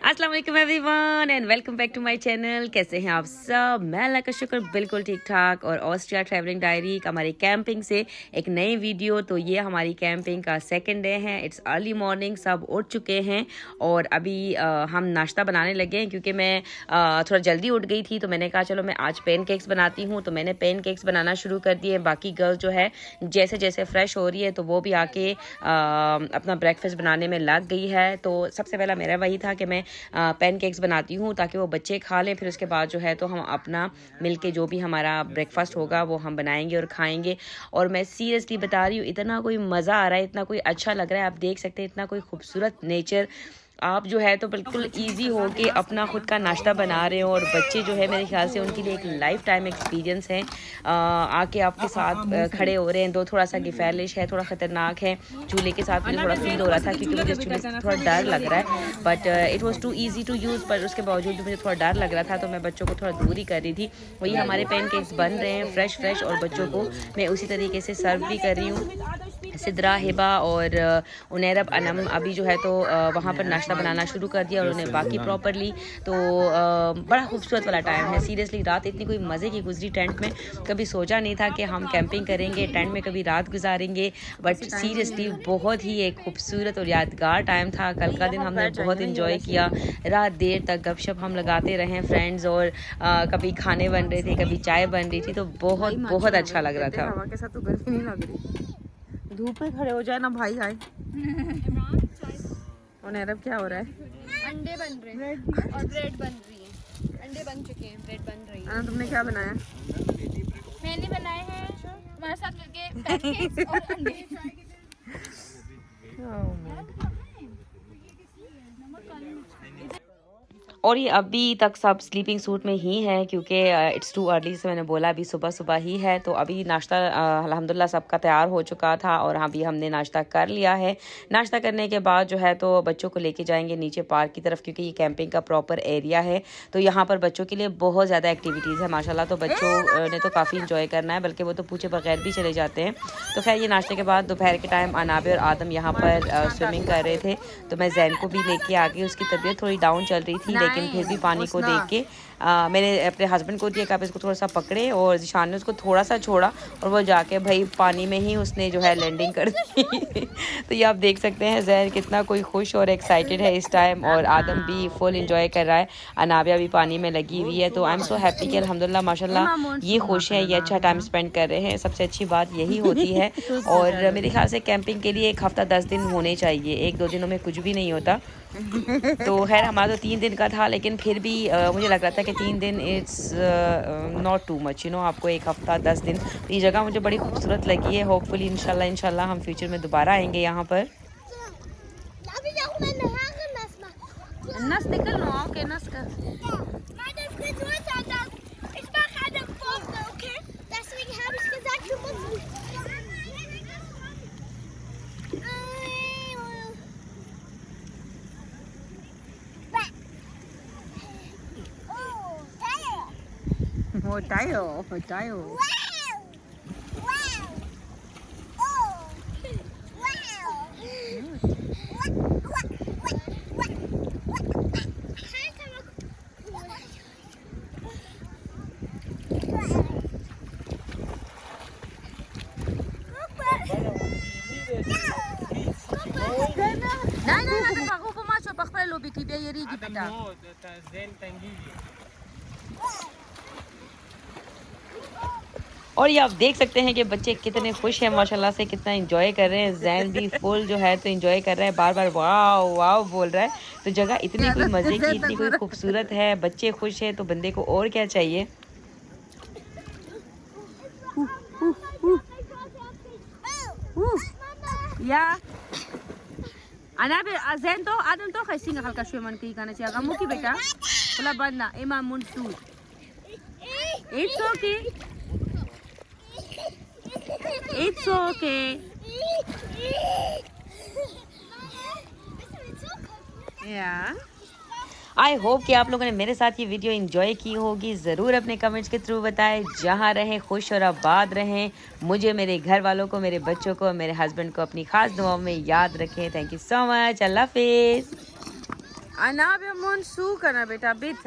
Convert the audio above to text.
अस्सलाम वालेकुम everyone and welcome back to my channel. कैसे हैं आप सब? मैं अल्लाह का शुक्र बिल्कुल ठीक ठाक। और ऑस्ट्रिया ट्रैवलिंग डायरी हमारी कैंपिंग से एक नई वीडियो। तो ये हमारी कैंपिंग का सेकंड डे है। इट्स अर्ली मॉर्निंग, सब उठ चुके हैं और अभी हम नाश्ता बनाने लगे हैं क्योंकि मैं थोड़ा जल्दी उठ गई थी। तो मैंने कहा चलो मैं आज पेन केक्स बनाती हूँ। तो मैंने पेन केक्स बनाना शुरू कर दिए। बाकी गर्ल्स जो है जैसे जैसे फ्रेश हो रही है तो वो भी आके अपना ब्रेकफास्ट बनाने में लग गई है। तो सबसे पहला मेरा वही था कि मैं पैन केक्स बनाती हूँ ताकि वो बच्चे खा लें। फिर उसके बाद जो है तो हम अपना मिलके जो भी हमारा ब्रेकफास्ट होगा वो हम बनाएंगे और खाएंगे। और मैं सीरियसली बता रही हूँ, इतना कोई मज़ा आ रहा है, इतना कोई अच्छा लग रहा है। आप देख सकते हैं इतना कोई खूबसूरत नेचर। आप जो है तो बिल्कुल इजी हो के अपना खुद का नाश्ता बना रहे हो। और बच्चे जो है मेरे ख्याल से उनके लिए एक लाइफ टाइम एक्सपीरियंस है। आके आपके साथ खड़े हो रहे हैं। दो थोड़ा सा गिफेलिश है, थोड़ा ख़तरनाक है। चूल्हे के साथ मुझे थोड़ा फील हो रहा था क्योंकि मुझे चूल्हे से थोड़ा डर लग रहा है। But it was too easy to use. पर उसके बावजूद भी मुझे थोड़ा डर लग रहा था तो मैं बच्चों को थोड़ा दूर ही कर रही थी। वही हमारे पैन केक्स बन रहे हैं फ्रेश और बच्चों को मैं उसी तरीके से सर्व भी कर रही हूँ। सिद्रा, हिबा और उनैरब, अनम अभी जो है तो वहाँ पर नाश्ता बनाना शुरू कर दिया और उन्हें बाकी प्रॉपरली। तो बड़ा खूबसूरत वाला टाइम है। सीरियसली रात इतनी कोई मज़े की गुजरी टेंट में। कभी सोचा नहीं था कि हम कैंपिंग करेंगे, टेंट में कभी रात गुजारेंगे। बट सीरियसली बहुत ही एक खूबसूरत और यादगार टाइम था। कल का दिन हमने बहुत इंजॉय किया। रात देर तक गपशप हम लगाते रहे फ्रेंड्स। और कभी खाने बन रहे थे, कभी चाय बन रही थी। तो बहुत अच्छा लग रहा था। हवा के साथ तो गर्मी नहीं लग रही। धूप में खड़े हो जाए ना भाई। आए और अरब क्या हो रहा है? अंडे बन रहे हैं और ब्रेड बन रही है। अंडे बन चुके हैं, ब्रेड बन रही है। तुमने क्या बनाया? मैंने बनाए हैं हमारे साथ मिलके पैनकेक्स और अंडे। और ये अभी तक सब स्लीपिंग सूट में ही है क्योंकि इट्स टू अर्ली से मैंने बोला अभी सुबह सुबह ही है। तो अभी नाश्ता अल्हम्दुलिल्लाह सबका तैयार हो चुका था और अभी हमने नाश्ता कर लिया है। नाश्ता करने के बाद जो है तो बच्चों को लेके जाएंगे नीचे पार्क की तरफ क्योंकि ये कैंपिंग का प्रॉपर एरिया है। तो यहाँ पर बच्चों के लिए बहुत ज़्यादा एक्टिविटीज़ है माशाल्लाह। तो बच्चों ने तो काफ़ी इंजॉय करना है, बल्कि वो तो पूछे बगैर भी चले जाते हैं। तो खैर ये नाश्ते के बाद दोपहर के टाइम अनाबे और आदम यहाँ पर स्विमिंग कर रहे थे। तो मैं जैन को भी लेके आ गई। उसकी तबीयत थोड़ी डाउन चल रही थी लेकिन फिर भी पानी को देख के मैंने अपने हस्बैंड को दिया कि आप इसको थोड़ा सा पकड़े। और जिशान ने उसको थोड़ा सा छोड़ा और वो जाके भाई पानी में ही उसने जो है लैंडिंग कर दी। तो ये आप देख सकते हैं जहर कितना कोई खुश और एक्साइटेड है इस टाइम। और आदम भी फुल इंजॉय कर रहा है। अनाबिया भी पानी में लगी हुई है। तो आई एम सो हैप्पी कि अल्हम्दुलिल्लाह माशाल्लाह ये खुश है, ये अच्छा टाइम स्पेंड कर रहे हैं। सबसे अच्छी बात यही होती है। और मेरे ख्याल से कैंपिंग के लिए एक हफ्ता 10 दिन होने चाहिए, 1-2 दिनों में कुछ भी नहीं होता। तो खैर हमारा तो 3 दिन का था लेकिन फिर भी मुझे लग रहा था कि 3 दिन इट्स नॉट टू मच, आपको एक हफ्ता 10 दिन। तो ये जगह मुझे बड़ी खूबसूरत लगी है। होपफुली इंशाल्लाह हम फ्यूचर में दोबारा आएंगे यहाँ पर। होटायो। और ये आप देख सकते हैं कि बच्चे कितने खुश हैं माशाल्लाह से, कितना एंजॉय कर रहे हैं। जैन भी फुल जो है तो एंजॉय कर रहा है, बार बार वाव वाव बोल रहा है। तो जगह इतनी कोई मज़े की, इतनी कोई खूबसूरत है, बच्चे खुश हैं तो बंदे को और क्या चाहिए। या अनाबे जैन तो आदम तो खैसिंग हल्का श्वेमन की गाना चाहिए गमो की बेटा बोला बंदा इमाम मुंसू। It's okay, it's okay. Yeah I hope कि आप लोगों ने मेरे साथ ये वीडियो एंजॉय की होगी। ज़रूर अपने कमेंट्स के थ्रू बताएं। जहाँ रहें खुश और आबाद रहें। मुझे, मेरे घर वालों को, मेरे बच्चों को, मेरे हस्बैंड को अपनी ख़ास दुआओं में याद रखें। Thank you so much. अल्लाह हाफिज़। Ana be mon su kana beta bit.